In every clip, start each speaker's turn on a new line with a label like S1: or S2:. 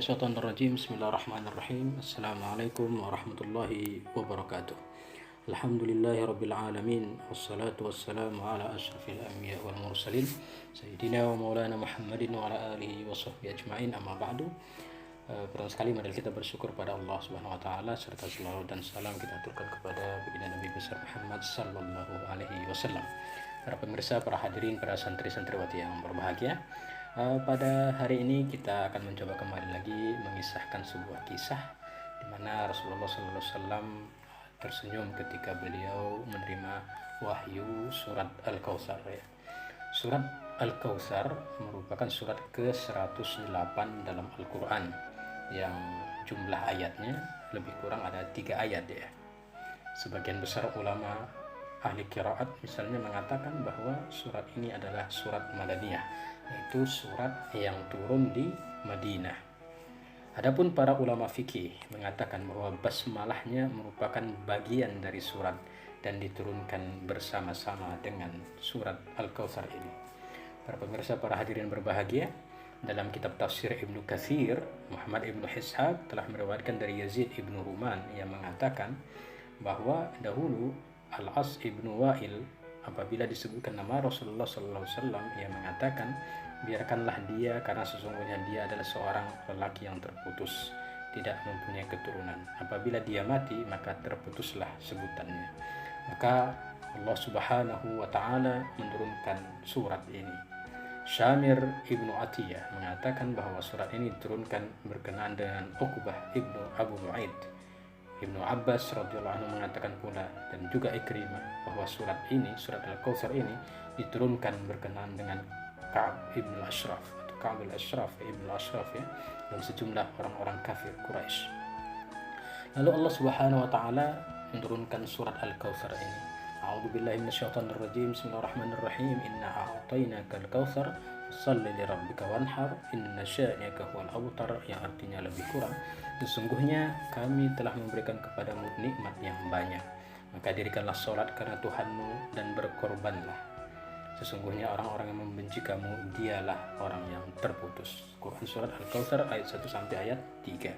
S1: minasyaitonirrajim. Bismillahirrahmanirrahim. Assalamualaikum warahmatullahi wabarakatuh. Alhamdulillahirabbil alamin. Wassalatu wassalamu ala asyrafil anbiya wal mursalin sayyidina wa maulana Muhammadin wa ala alihi wa sahbihi ajmain. Amma ba'du. Pertama sekali mari kita bersyukur pada Allah Subhanahu wa taala serta selawat dan salam kita aturkan kepada baginda Nabi besar Muhammad sallallahu alaihi wasallam. Para pemirsa, para hadirin, para santri-santriwati yang berbahagia. Pada hari ini kita akan mencoba kembali lagi mengisahkan sebuah kisah di mana Rasulullah SAW tersenyum ketika beliau menerima wahyu surat Al-Kautsar. Surat Al-Kautsar merupakan surat ke-108 dalam Al-Quran yang jumlah ayatnya lebih kurang ada 3 ayat ya. Sebagian besar ulama ahli qiraat misalnya mengatakan bahwa surat ini adalah surat Madaniyah, yaitu surat yang turun di Madinah. Adapun para ulama fikih mengatakan bahwa basmalahnya merupakan bagian dari surat dan diturunkan bersama-sama dengan surat Al-Kautsar ini. Para pemirsa, para hadirin berbahagia, dalam kitab tafsir Ibnu Katsir, Muhammad Ibnu Ishaq telah meriwayatkan dari Yazid Ibnu Ruman yang mengatakan bahwa dahulu Al-As Ibnu Wa'il apabila disebutkan nama Rasulullah SAW, ia mengatakan, biarkanlah dia karena sesungguhnya dia adalah seorang lelaki yang terputus, tidak mempunyai keturunan. Apabila dia mati maka terputuslah sebutannya. Maka Allah Subhanahu wa taala menurunkan surat ini. Syamir Ibnu Atiyah mengatakan bahwa surat ini diturunkan berkenaan dengan Uqbah Ibnu Abu Mu'aid. Ibnu Abbas radhiyallahu anhu mengatakan pula dan juga Ikrimah bahwa surat ini, surat Al-Kautsar ini diturunkan berkenaan dengan Ka'ab Ibnu Ashraf atau Ka'ab al-Ashraf, Ibnu Ashraf ya, dan sejumlah orang-orang kafir Quraisy. Lalu Allah Subhanahu wa taala menurunkan surat Al-Kautsar ini. A'udzubillahi minasyaitonirrajim. Bismillahirrahmanirrahim. Inna a'tainakal kautsar shalli li rabbika wanhar inna syani'aka huwal abtar, yang artinya lebih kurang, sesungguhnya kami telah memberikan kepadamu nikmat yang banyak, maka dirikanlah sholat karena Tuhanmu dan berkorbanlah. Sesungguhnya orang-orang yang membenci kamu dialah orang yang terputus. Quran surat Al-Kautsar ayat 1 sampai ayat 3.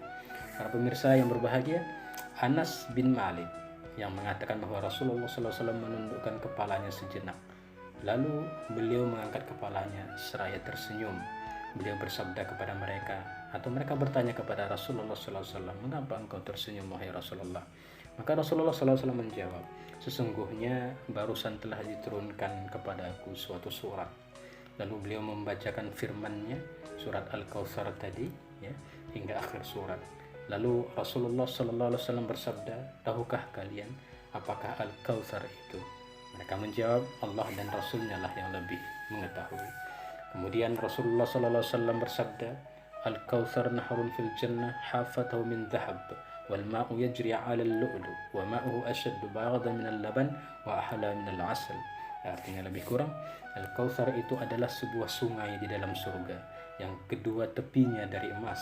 S1: Para pemirsa yang berbahagia, Anas bin Malik yang mengatakan bahwa Rasulullah SAW menundukkan kepalanya sejenak. Lalu beliau mengangkat kepalanya seraya tersenyum. Beliau bersabda kepada mereka, atau mereka bertanya kepada Rasulullah SAW, mengapa engkau tersenyum wahai Rasulullah? Maka Rasulullah SAW menjawab, sesungguhnya barusan telah diturunkan kepadaku suatu surat. Lalu beliau membacakan firman-Nya, surat Al-Kautsar tadi ya, hingga akhir surat. Lalu Rasulullah SAW bersabda, tahukah kalian apakah Al-Kautsar itu? Mereka menjawab, Allah dan Rasulnya lah yang lebih mengetahui. Kemudian Rasulullah SAW bersabda, Al-Kautsar nahrun fil jannah hafatahu min dhahab wal ma'u yajri 'ala al-lu'lu wa ma'uhu ashaddu baghdan min al-laban wa ahla min al-'asal. Artinya lebih kurang, Al-Kautsar itu adalah sebuah sungai di dalam surga yang kedua tepinya dari emas,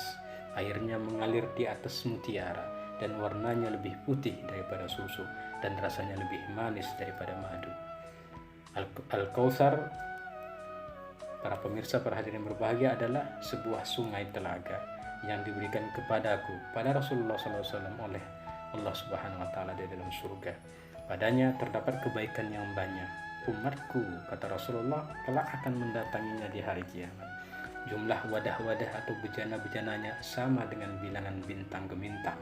S1: airnya mengalir di atas mutiara dan warnanya lebih putih daripada susu dan rasanya lebih manis daripada madu. Al-Kautsar, para pemirsa, para hadirin berbahagia, adalah sebuah sungai telaga yang diberikan kepadaku, pada Rasulullah SAW oleh Allah Subhanahu wa taala di dalam surga. Padanya terdapat kebaikan yang banyak. Umatku, kata Rasulullah, kelak akan mendatanginya di hari kiamat. Jumlah wadah-wadah atau bejana-bejananya sama dengan bilangan bintang gemintang.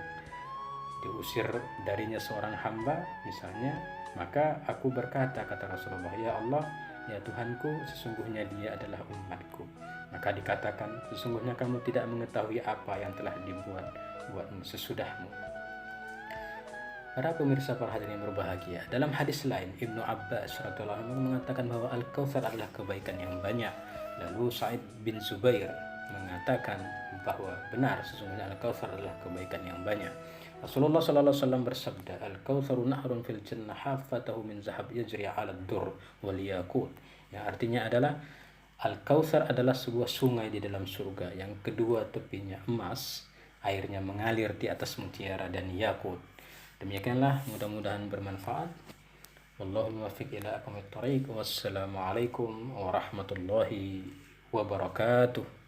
S1: Diusir darinya seorang hamba misalnya, maka aku berkata, kata Rasulullah, ya Allah, ya Tuhanku, sesungguhnya dia adalah umatku. Maka dikatakan, sesungguhnya kamu tidak mengetahui apa yang telah dibuat-buatmu sesudahmu. Para pemirsa, para hadirin berbahagia, dalam hadis lain Ibnu Abbas radhiyallahu anhu mengatakan bahwa Al-Kautsar adalah kebaikan yang banyak. Lalu Sa'id bin Zubair mengatakan bahwa benar, sesungguhnya Al-Kautsar adalah kebaikan yang banyak. Rasulullah SAW bersabda, Al-Kautsaru nahrun fil jannah hafatahu min zahab yajri 'ala ad-dur wal yaqut. Yang artinya adalah Al-Kautsar adalah sebuah sungai di dalam surga yang kedua tepinya emas, airnya mengalir di atas mutiara dan yakut. Demikianlah, mudah-mudahan bermanfaat. Wallahu muwaffiq ila aqwamit thoriq. Wassalamualaikum warahmatullahi wabarakatuh.